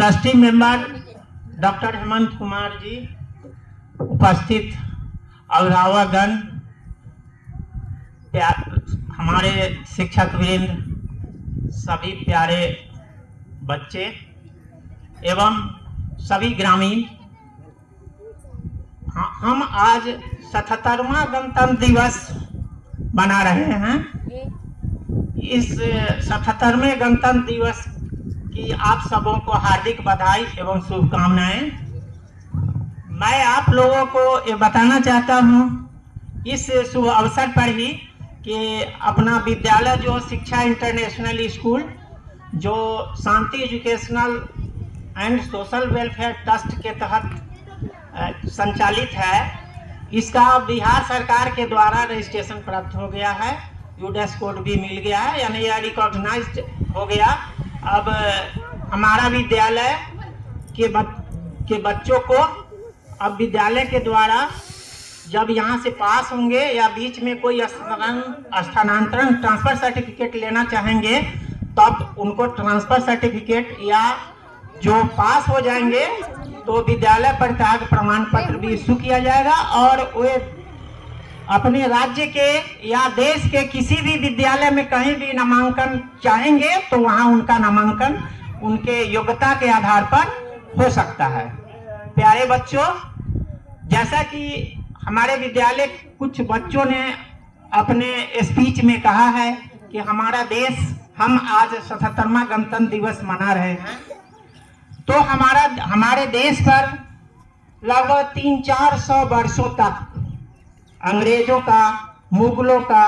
Trustee member doctor Hemant Kumar ji, उपस्थित अभिभावकगण, हमारे शिक्षक वृंद, सभी प्यारे बच्चे एवं सभी ग्रामीण, हम आज 77वां गणतंत्र दिवस मना रहे हैं। इस 77वें गणतंत्र दिवस की आप सबों को हार्दिक बधाई एवं शुभकामनाएं। मैं आप लोगों को ये बताना चाहता हूँ इस शुभ अवसर पर ही कि अपना विद्यालय जो शिक्षा इंटरनेशनल स्कूल जो Shanti educational and social welfare trust के तहत संचालित है, इसका बिहार सरकार के द्वारा रजिस्ट्रेशन प्राप्त हो गया है, यूडेस कोड भी मिल गया है, यानी यह रिकॉग्नाइज्ड हो गया। अब हमारा विद्यालय के बच्चों को अब विद्यालय के द्वारा जब यहाँ से पास होंगे या बीच में कोई स्थानांतरण ट्रांसफर सर्टिफिकेट लेना चाहेंगे, तब उनको ट्रांसफर सर्टिफिकेट या जो पास हो जाएंगे तो विद्यालय परित्याग प्रमाण पत्र भी इशू किया जाएगा और वे अपने राज्य के या देश के किसी भी विद्यालय में कहीं भी नामांकन चाहेंगे तो वहाँ उनका नामांकन उनके योग्यता के आधार पर हो सकता है। प्यारे बच्चों, जैसा कि हमारे विद्यालय कुछ बच्चों ने अपने स्पीच में कहा है कि हमारा देश, हम आज 77वां गणतंत्र दिवस मना रहे हैं, तो हमारे देश पर लगभग 300-400 वर्षों तक अंग्रेजों का, मुगलों का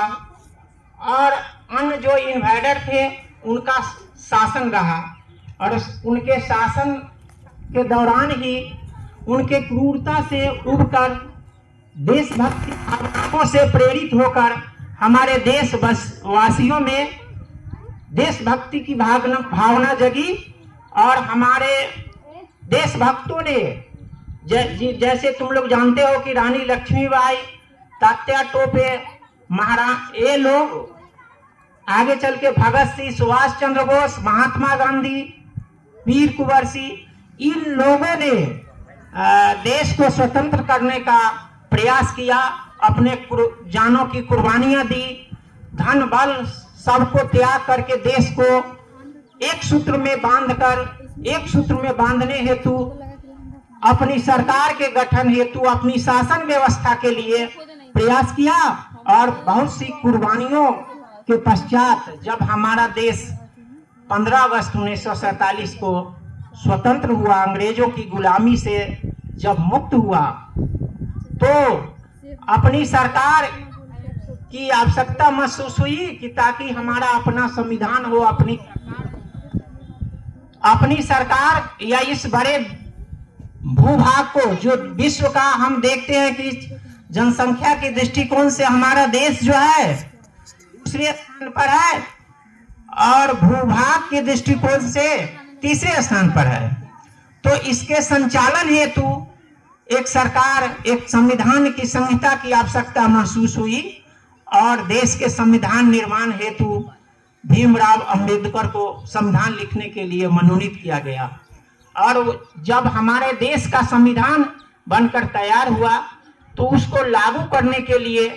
और अन्य जो इन्वेडर थे उनका शासन रहा और उनके शासन के दौरान ही उनके क्रूरता से उबकर देशभक्ति भावनाओं से प्रेरित होकर हमारे देशवासियों में देशभक्ति की भावना जगी और हमारे देशभक्तों ने जैसे तुम लोग जानते हो कि रानी लक्ष्मीबाई, तात्या टोपे, ये लोग आगे चल के भगत सिंह, सुभाष चंद्र बोस, महात्मा गांधी, वीर कुंवर सिंह, इन लोगों ने देश को स्वतंत्र करने का प्रयास किया, अपने जानों की कुर्बानियां दी, धन बल सबको त्याग करके देश को एक सूत्र में बांधने हेतु, अपनी सरकार के गठन हेतु, अपनी शासन व्यवस्था के लिए प्रयास किया और बहुत सी कुर्बानियों के पश्चात जब हमारा देश 15 अगस्त 1947 को स्वतंत्र हुआ, अंग्रेजों की गुलामी से जब मुक्त हुआ, तो अपनी सरकार की आवश्यकता महसूस हुई कि ताकि हमारा अपना संविधान हो, अपनी सरकार या इस बड़े भूभाग को जो विश्व का हम देखते हैं कि जनसंख्या के दृष्टिकोण से हमारा देश जो है दूसरे स्थान पर है और भूभाग के दृष्टिकोण से तीसरे स्थान पर है, तो इसके संचालन हेतु एक सरकार, एक संविधान की संहिता की आवश्यकता महसूस हुई और देश के संविधान निर्माण हेतु भीमराव अंबेडकर को संविधान लिखने के लिए मनोनीत किया गया। और जब हमारे देश का संविधान बनकर तैयार हुआ तो उसको लागू करने के लिए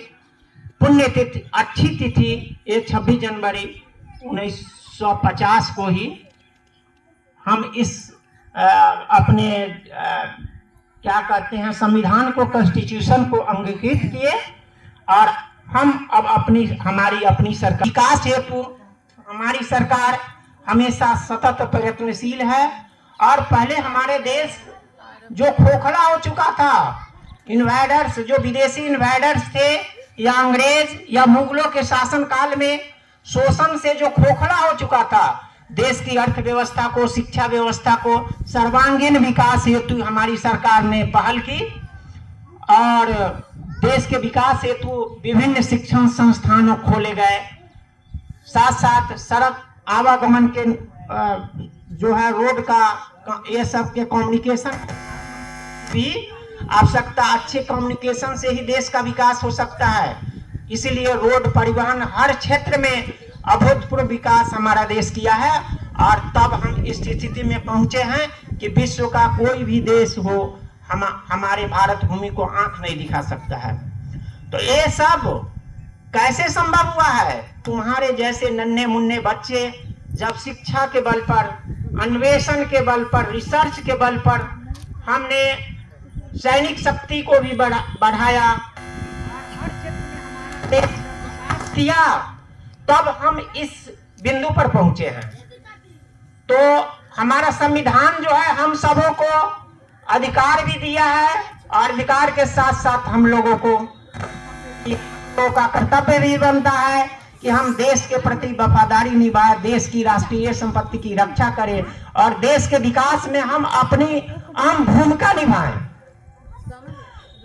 पुण्यतिथि, अच्छी तिथि ये 26 जनवरी 1950 को ही हम इस अपने क्या कहते हैं संविधान को, कॉन्स्टिट्यूशन को अंगीकृत किए और हम अब हमारी अपनी सरकार विकास हेतु हमारी सरकार हमेशा सतत प्रयत्नशील है। और पहले हमारे देश जो खोखला हो चुका था, इन्वेडर्स, जो विदेशी इन्वेडर्स थे या अंग्रेज या मुगलों के शासन काल में शोषण से जो खोखला हो चुका था, देश की अर्थव्यवस्था को, शिक्षा व्यवस्था को सर्वांगीण विकास हेतु हमारी सरकार ने पहल की और देश के विकास हेतु विभिन्न शिक्षण संस्थानों खोले गए। साथ साथ सड़क आवागमन के जो है रोड का, ये सब के कम्युनिकेशन भी आवश्यकता, अच्छे कम्युनिकेशन से ही देश का विकास हो सकता है। इसीलिए रोड, परिवहन, हर क्षेत्र में अभूतपूर्व विकास हमारा देश किया है और तब हम इस स्थिति में पहुंचे हैं कि विश्व का कोई भी देश हो हमारे भारत भूमि को आंख नहीं दिखा सकता है। तो ये सब कैसे संभव हुआ है? तुम्हारे जैसे नन्हे मुन्ने बच्चे जब शिक्षा के बल पर, अन्वेषण के बल पर, रिसर्च के बल पर हमने सैनिक शक्ति को भी बढ़ाया, किया, तब हम इस बिंदु पर पहुंचे हैं। तो हमारा संविधान जो है हम सबों को अधिकार भी दिया है और अधिकार के साथ साथ हम लोगों को का कर्तव्य भी बनता है कि हम देश के प्रति वफादारी निभाएं, देश की राष्ट्रीय संपत्ति की रक्षा करें और देश के विकास में हम अपनी अहम भूमिका निभाएं।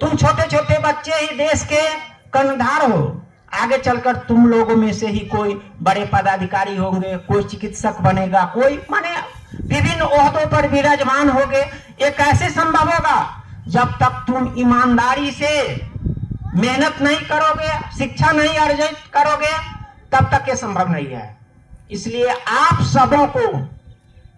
तुम छोटे छोटे बच्चे ही देश के कर्णधार हो, आगे चलकर तुम लोगों में से ही कोई बड़े पदाधिकारी होंगे, कोई चिकित्सक बनेगा, कोई माने विभिन्न ओहदों पर विराजमान होंगे। ये कैसे संभव होगा? जब तक तुम ईमानदारी से मेहनत नहीं करोगे, शिक्षा नहीं अर्जित करोगे, तब तक ये संभव नहीं है। इसलिए आप सबों को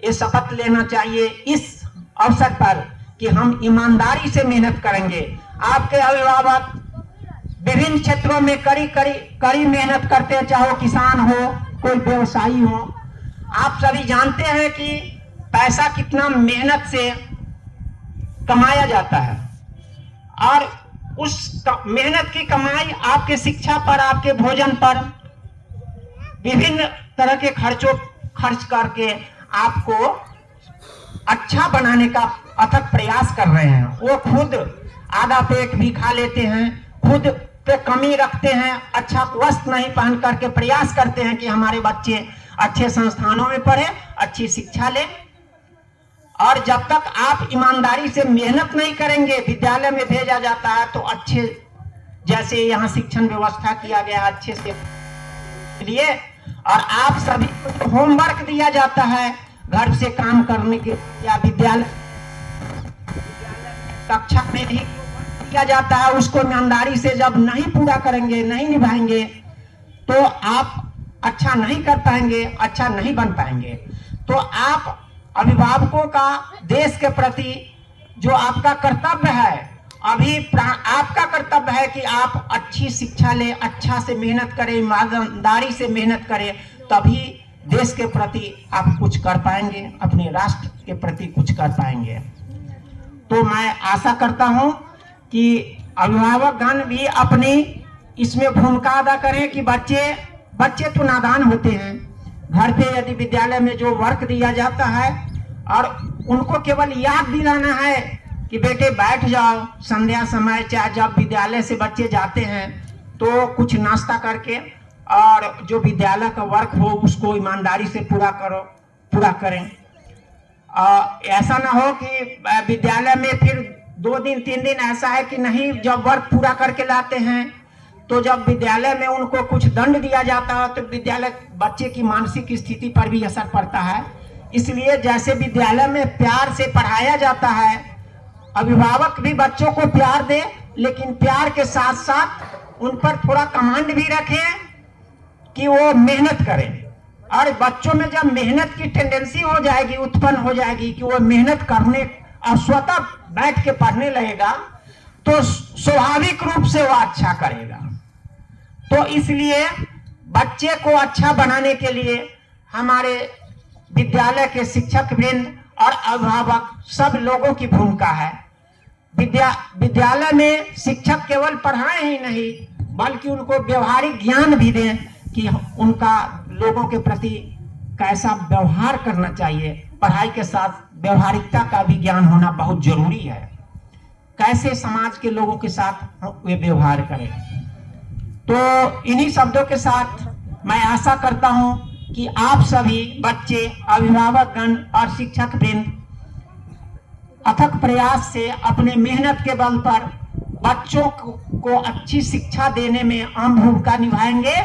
ये शपथ लेना चाहिए इस अवसर पर कि हम ईमानदारी से मेहनत करेंगे। आपके अभिभावक विभिन्न क्षेत्रों में कड़ी मेहनत करते हैं, चाहे किसान हो, कोई व्यवसायी हो। आप सभी जानते हैं कि पैसा कितना मेहनत से कमाया जाता है और उस मेहनत की कमाई आपके शिक्षा पर, आपके भोजन पर, विभिन्न तरह के खर्च करके आपको अच्छा बनाने का अथक प्रयास कर रहे हैं। वो खुद आधा पेट भी खा लेते हैं, खुद पे कमी रखते हैं, अच्छा वस्त्र नहीं पहन करके प्रयास करते हैं कि हमारे बच्चे अच्छे संस्थानों में पढ़े, अच्छी शिक्षा लें। और जब तक आप ईमानदारी से मेहनत नहीं करेंगे, विद्यालय में भेजा जाता है तो अच्छे, जैसे यहाँ शिक्षण व्यवस्था किया गया अच्छे से लिए, और आप सभी को होमवर्क दिया जाता है घर से काम करने के, या विद्यालय कक्षा में भी किया जाता है, उसको ईमानदारी से जब नहीं पूरा करेंगे, नहीं निभाएंगे, तो आप अच्छा नहीं कर पाएंगे, अच्छा नहीं बन पाएंगे। तो आप अभिभावकों का देश के प्रति जो आपका कर्तव्य है, अभी आपका कर्तव्य है कि आप अच्छी शिक्षा लें, अच्छा से मेहनत करें, ईमानदारी से मेहनत करें, तभी देश के प्रति आप कुछ कर पाएंगे, अपने राष्ट्र के प्रति कुछ कर पाएंगे। तो मैं आशा करता हूं कि अभिभावकगण भी अपनी इसमें भूमिका अदा करें कि बच्चे तो नादान होते हैं। घर पे यदि विद्यालय में जो वर्क दिया जाता है और उनको केवल याद दिलाना है कि बेटे बैठ जाओ, संध्या समय चाहे जब विद्यालय से बच्चे जाते हैं तो कुछ नाश्ता करके और जो विद्यालय का वर्क हो उसको ईमानदारी से पूरा करें। ऐसा ना हो कि विद्यालय में फिर 2 दिन 3 दिन ऐसा है कि नहीं, जब वर्क पूरा करके लाते हैं तो जब विद्यालय में उनको कुछ दंड दिया जाता है तो विद्यालय बच्चे की मानसिक स्थिति पर भी असर पड़ता है। इसलिए जैसे विद्यालय में प्यार से पढ़ाया जाता है, अभिभावक भी बच्चों को प्यार दे, लेकिन प्यार के साथ साथ उन पर थोड़ा कमांड भी रखें कि वो मेहनत करें। और बच्चों में जब मेहनत की टेंडेंसी हो जाएगी, उत्पन्न हो जाएगी कि वो मेहनत करने और स्वतः बैठ के पढ़ने लगेगा, तो स्वाभाविक रूप से वो अच्छा करेगा। तो इसलिए बच्चे को अच्छा बनाने के लिए हमारे विद्यालय के शिक्षक वृंद और अभिभावक सब लोगों की भूमिका है। विद्यालय में शिक्षक केवल पढ़ाएं ही नहीं, बल्कि उनको व्यवहारिक ज्ञान भी दें कि उनका लोगों के प्रति कैसा व्यवहार करना चाहिए। पढ़ाई के साथ व्यवहारिकता का भी ज्ञान होना बहुत जरूरी है, कैसे समाज के लोगों के साथ वे व्यवहार करें। तो इन्हीं शब्दों के साथ मैं आशा करता हूं कि आप सभी बच्चे, अभिभावकगण और शिक्षक वृंद अथक प्रयास से अपने मेहनत के बल पर बच्चों को अच्छी शिक्षा देने में अहम भूमिका निभाएंगे।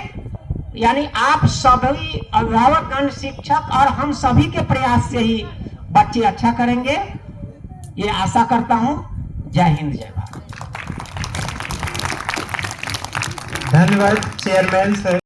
यानी आप सभी अभिभावकगण, शिक्षक और हम सभी के प्रयास से ही बच्चे अच्छा करेंगे, ये आशा करता हूं। जय हिंद, जय भारत। धन्यवाद चेयरमैन सर।